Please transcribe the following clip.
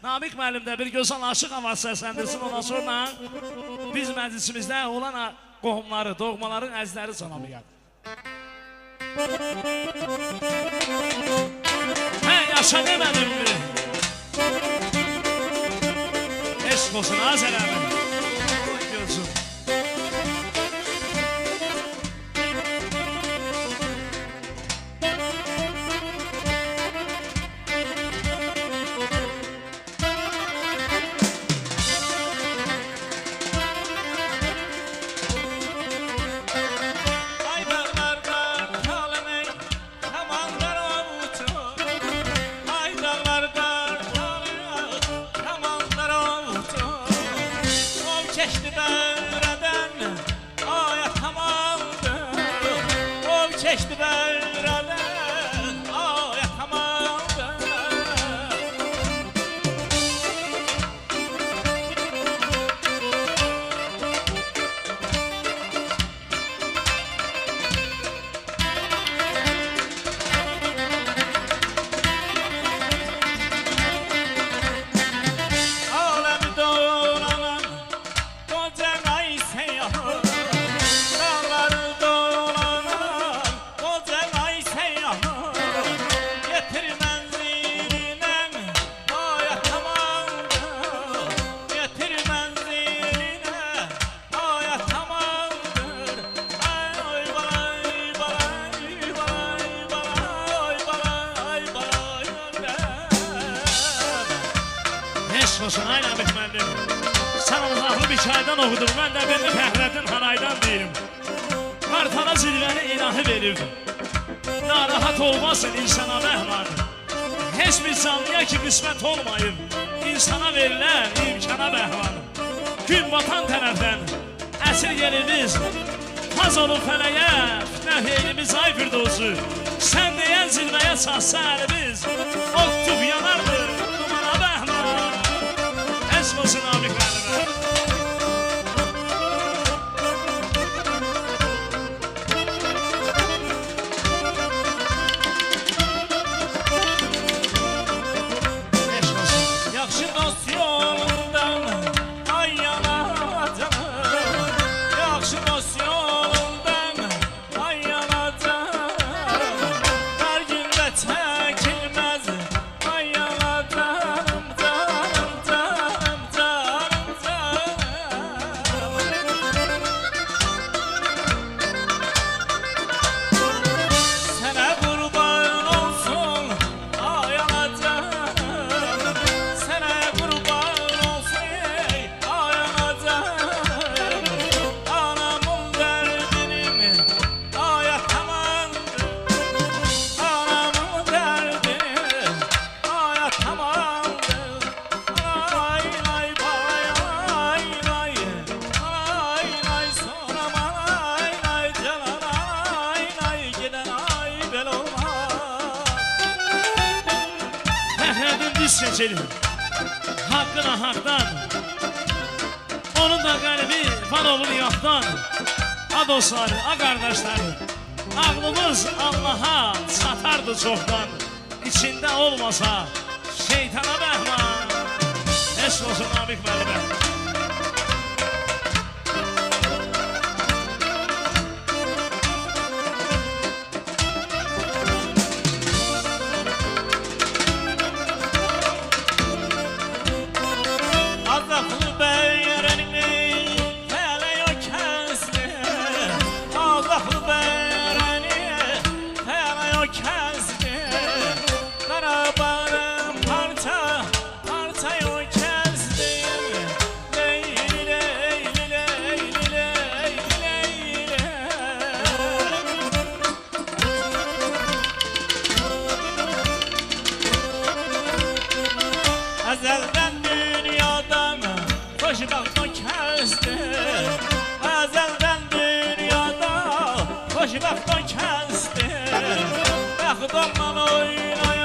Namik müəllim də bir gözəl aşıq havası səsləndirsin. Ondan sonra biz məclisimizdə olan qohumları, doğmaların əzləri salamayaq. Hə, yaşa demədim mi? Eşq olsun, Azər əmin. Gözüm. Çeşdi bərədən, aya tamamdır. Aləmi dolanan, qoca ay seyahı, dağları dolanan, qoca ay seyahı, getir mənzilinən, aya tamamdır. Getir mənzilinən, aya tamamdır. Ay balay, balay, balay, balay, balay, balay, Eşq olsun, ay Namik müəllim. Sən uzaqlı bir çaydan oxudun, mən də birini Fəxrəddin Hanaydan deyim. Qartana zirvəni ilahi verir. Narahat olmasın insana məhman. Heç bir canlıya ki qismət olmayıb, insana verilən imkana bəhvan. Gün batan tərəfdən əsir yerimiz, taz olub fələyə, fitnə heylimiz ay firdozu. Sən deyən zirvəyə çatsa əlimiz, ok tüp yanardı, dumana bəhman. Eşq olsun Namik müəllimə. yaxşı dost yolundan ay yanacaq. Yaxşı dost yolundan ay yanacaq. Dar gündə çəkilməz ay yanacaq. Canım, canım, canım, canım. Sənə qurban olsun ay yanacaq. Sənə qurban olsun ey ay anacaq. Anamın dərdinin aya tamamdır. Anamın dərdinin aya tamamdır. Ay lay bay ay lay. Ay lay sonam ay lay canan ay lay gedən ay bel olmaz. Fəxrəddin diz çəkilir, haqqına haqdan. Onun da qəlbi var olur yaxdan. A dostları, a qardaşları, ağlımız Allaha çatardı çoxdan. İçində olmasa şeytana bəhman. Eşq olsun Namik müəllimə. Azaqlı bəyərəni hələ yok kəsdi. Azaqlı bəyərəni hələ yok kəsdi. Qarabağın parça, parça yok kəsdi. Leyli, leyli, leyli, leyli, leyli. Əzəldən dünyadan xoşbəxtlik kəsdi. Əzəldən dünyada xoşbəxtlik kəsdi. Bəxtimlə oynayır.